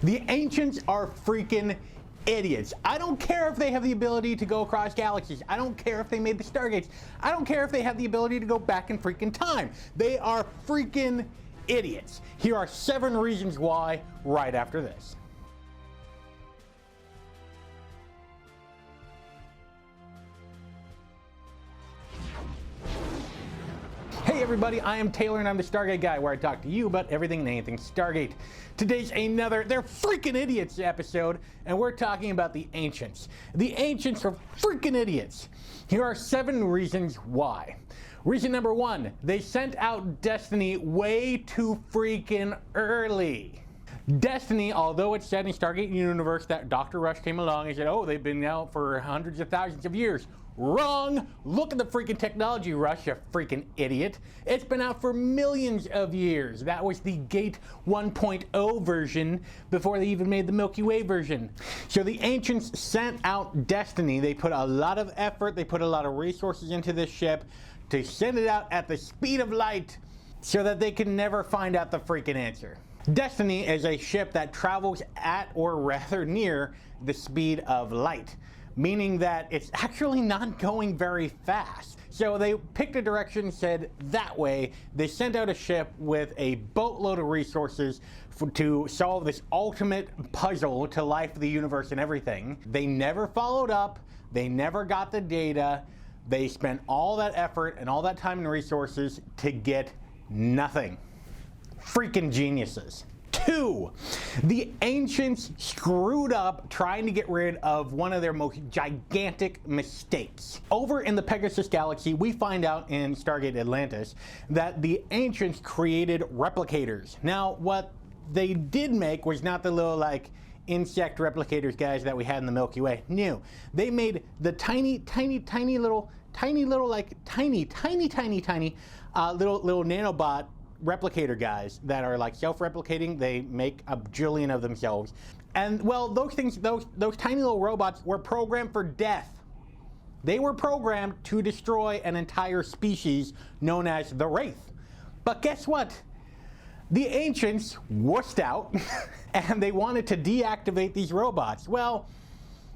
The ancients are freaking idiots. I don't care if they have the ability to go across galaxies. I don't care if they made the Stargates. I don't care if they have the ability to go back in freaking time. They are freaking idiots. Here are 7 reasons why right after this. Hey everybody, I am Taylor and I'm the Stargate Guy, where I talk to you about everything and anything Stargate. Today's another They're Freaking Idiots episode, and we're talking about the Ancients. The Ancients are freaking idiots. Here are 7 reasons why. Reason number 1, they sent out Destiny way too freaking early. Destiny, although it's set in Stargate universe, that Dr. Rush came along and said, oh, they've been out for hundreds of thousands of years. Wrong! Look at the freaking technology, Rush, you freaking idiot. It's been out for millions of years. That was the Gate 1.0 version before they even made the Milky Way version. So the Ancients sent out Destiny. They put a lot of effort, they put a lot of resources into this ship to send it out at the speed of light so that they could never find out the freaking answer. Destiny is a ship that travels at, or rather near, the speed of light, meaning that it's actually not going very fast. So they picked a direction, said that way. They sent out a ship with a boatload of resources to solve this ultimate puzzle to life, the universe, and everything. They never followed up. They never got the data. They spent all that effort and all that time and resources to get nothing. Freaking geniuses. 2, the Ancients screwed up trying to get rid of one of their most gigantic mistakes. Over in the Pegasus galaxy, we find out in Stargate Atlantis that the Ancients created replicators. Now, what they did make was not the little, like, insect replicators guys that we had in the Milky Way. No, they made the tiny little nanobot replicator guys that are like self-replicating. They make a bajillion of themselves, and well, those tiny little robots were programmed for death. They were programmed to destroy an entire species known as the Wraith. But guess what? The Ancients wussed out and they wanted to deactivate these robots. Well,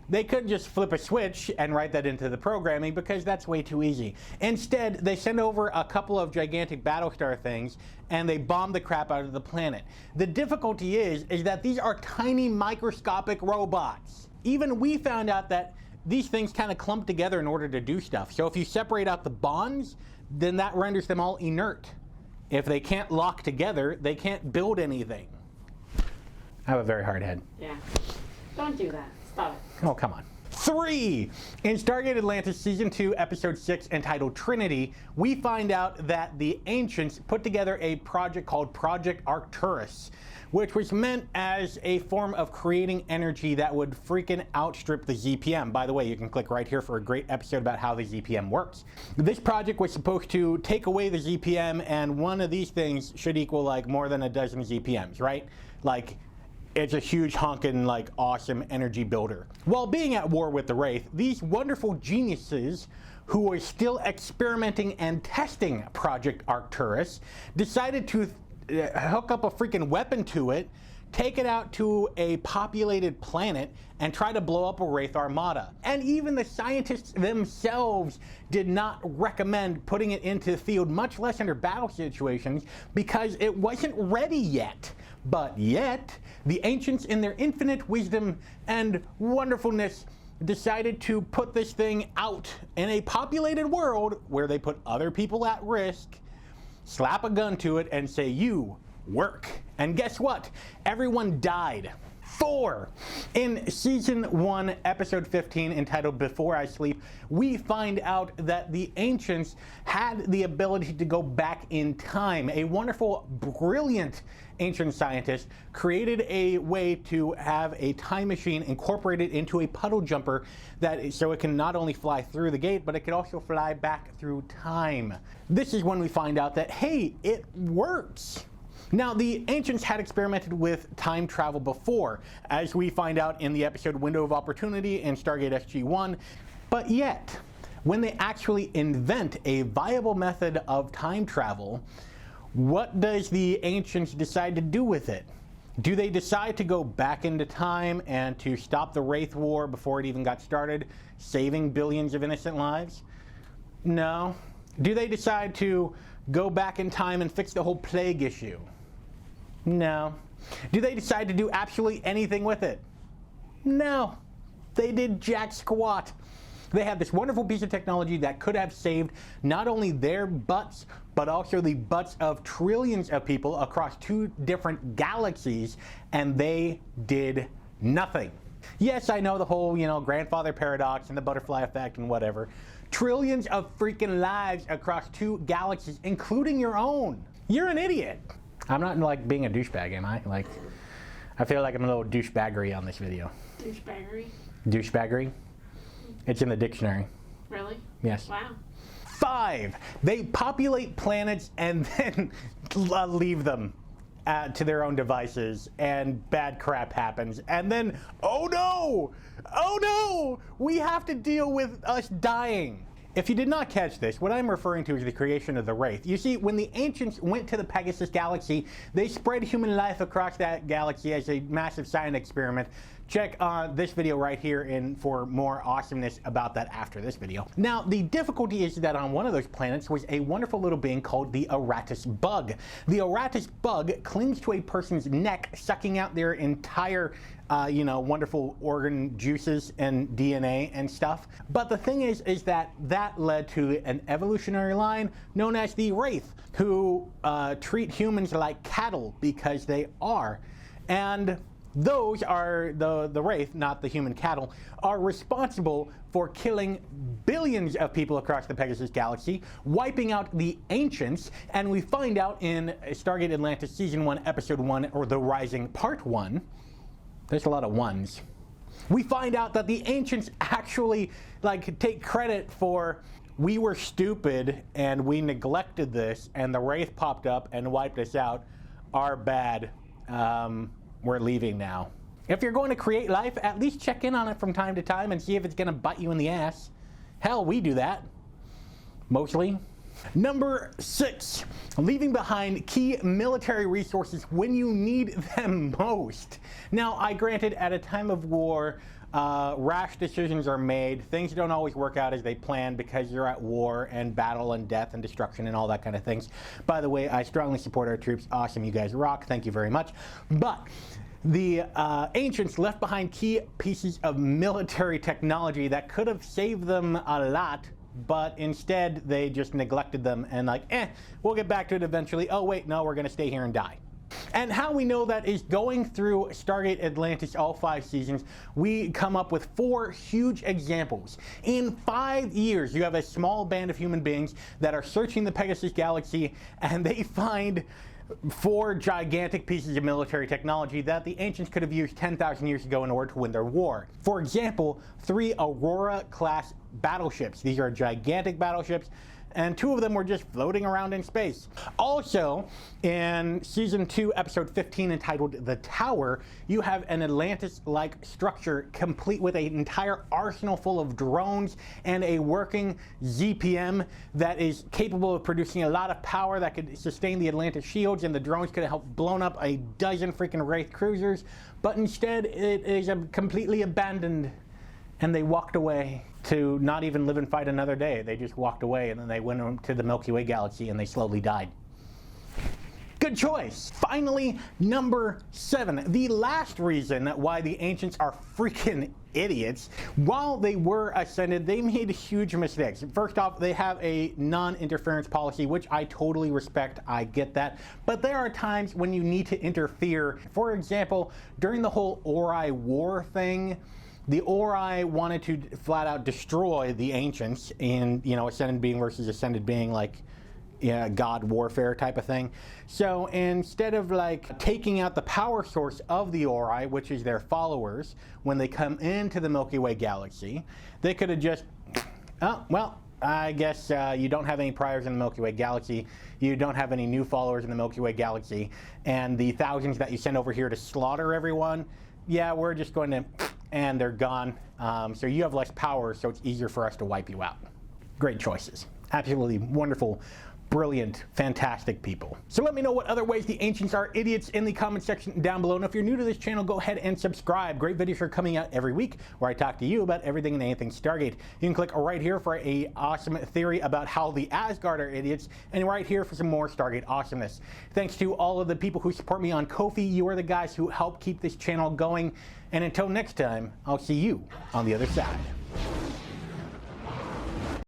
they couldn't just flip a switch and write that into the programming because that's way too easy. Instead, they sent over a couple of gigantic Battlestar things and they bombed the crap out of the planet. The difficulty is that these are tiny microscopic robots. Even we found out that these things kind of clump together in order to do stuff. So if you separate out the bonds, then that renders them all inert. If they can't lock together, they can't build anything. I have a very hard head. Yeah. Don't do that. Stop it. Oh, come on. 3, in Stargate Atlantis Season 2, Episode 6, entitled Trinity, we find out that the Ancients put together a project called Project Arcturus, which was meant as a form of creating energy that would freaking outstrip the ZPM. By the way, you can click right here for a great episode about how the ZPM works. This project was supposed to take away the ZPM, and one of these things should equal like more than a dozen ZPMs, right? Like, it's a huge honkin' like awesome energy builder. While being at war with the Wraith, these wonderful geniuses who were still experimenting and testing Project Arcturus decided to hook up a freaking weapon to it, take it out to a populated planet, and try to blow up a Wraith armada. And even the scientists themselves did not recommend putting it into the field, much less under battle situations, because it wasn't ready yet. But yet, the Ancients, in their infinite wisdom and wonderfulness, decided to put this thing out in a populated world where they put other people at risk, slap a gun to it, and say, you work. And guess what? Everyone died. 4, in Season 1, Episode 15, entitled Before I Sleep, we find out that the Ancients had the ability to go back in time. A wonderful, brilliant ancient scientist created a way to have a time machine incorporated into a puddle jumper so it can not only fly through the gate, but it can also fly back through time. This is when we find out that, hey, it works. Now, the Ancients had experimented with time travel before, as we find out in the episode Window of Opportunity in Stargate SG-1, but yet, when they actually invent a viable method of time travel, what does the Ancients decide to do with it? Do they decide to go back into time and to stop the Wraith War before it even got started, saving billions of innocent lives? No. Do they decide to go back in time and fix the whole plague issue? No. Do they decide to do absolutely anything with it? No. They did jack squat. They have this wonderful piece of technology that could have saved not only their butts, but also the butts of trillions of people across 2 different galaxies, and they did nothing. Yes, I know the whole, grandfather paradox and the butterfly effect and whatever. Trillions of freaking lives across 2 galaxies, including your own. You're an idiot. I'm not like being a douchebag, am I? Like, I feel like I'm a little douchebaggery on this video. Douchebaggery? Douchebaggery? It's in the dictionary. Really? Yes. Wow. 5, they populate planets and then leave them to their own devices, and bad crap happens. And then, oh no, we have to deal with us dying. If you did not catch this, what I'm referring to is the creation of the Wraith. You see, when the ancients went to the Pegasus galaxy, they spread human life across that galaxy as a massive science experiment. Check this video right here for more awesomeness about that after this video. Now, the difficulty is that on one of those planets was a wonderful little being called the Aratus bug. The Aratus bug clings to a person's neck, sucking out their entire wonderful organ juices and DNA and stuff. But the thing is that led to an evolutionary line known as the Wraith, who treat humans like cattle because they are. And those are the Wraith, not the human cattle, are responsible for killing billions of people across the Pegasus galaxy, wiping out the ancients, and we find out in Stargate Atlantis Season 1, Episode 1, or The Rising Part 1, there's a lot of ones, we find out that the ancients actually take credit for, we were stupid and we neglected this, and the Wraith popped up and wiped us out. Our bad. We're leaving now. If you're going to create life, at least check in on it from time to time and see if it's going to bite you in the ass. Hell, we do that. Mostly. Number 6, leaving behind key military resources when you need them most. Now, I granted, at a time of war, rash decisions are made. Things don't always work out as they plan because you're at war and battle and death and destruction and all that kind of things. By the way, I strongly support our troops. Awesome, you guys rock. Thank you very much. But the ancients left behind key pieces of military technology that could have saved them a lot, but instead they just neglected them and we'll get back to it eventually. Oh wait, no, we're gonna stay here and die. And how we know that is going through Stargate Atlantis all 5 seasons, we come up with 4 huge examples. In 5 years, you have a small band of human beings that are searching the Pegasus galaxy, and they find 4 gigantic pieces of military technology that the ancients could have used 10,000 years ago in order to win their war. For example, 3 Aurora-class battleships. These are gigantic battleships, and 2 of them were just floating around in space. Also, in Season 2, Episode 15, entitled The Tower, you have an Atlantis-like structure complete with an entire arsenal full of drones and a working ZPM that is capable of producing a lot of power that could sustain the Atlantis shields, and the drones could have helped blown up a dozen freaking Wraith cruisers, but instead it is completely abandoned, and they walked away to not even live and fight another day. They just walked away, and then they went to the Milky Way galaxy and they slowly died. Good choice. Finally, number 7, the last reason why the ancients are freaking idiots. While they were ascended, they made huge mistakes. First off, they have a non-interference policy, which I totally respect. I get that. But there are times when you need to interfere. For example, during the whole Ori war thing, the Ori wanted to flat out destroy the ancients in, ascended being versus ascended being, god warfare type of thing. So instead of taking out the power source of the Ori, which is their followers, when they come into the Milky Way galaxy, they could have just, oh, well, I guess you don't have any priors in the Milky Way galaxy, you don't have any new followers in the Milky Way galaxy, and the thousands that you send over here to slaughter everyone, yeah, we're just going to, and they're gone. So you have less power, so it's easier for us to wipe you out. Great choices. Absolutely wonderful, brilliant, fantastic people. So let me know what other ways the ancients are idiots in the comment section down below. And if you're new to this channel, go ahead and subscribe. Great videos are coming out every week where I talk to you about everything and anything Stargate. You can click right here for a awesome theory about how the Asgard are idiots, and right here for some more Stargate awesomeness. Thanks to all of the people who support me on Ko-fi. You are the guys who help keep this channel going. And until next time, I'll see you on the other side.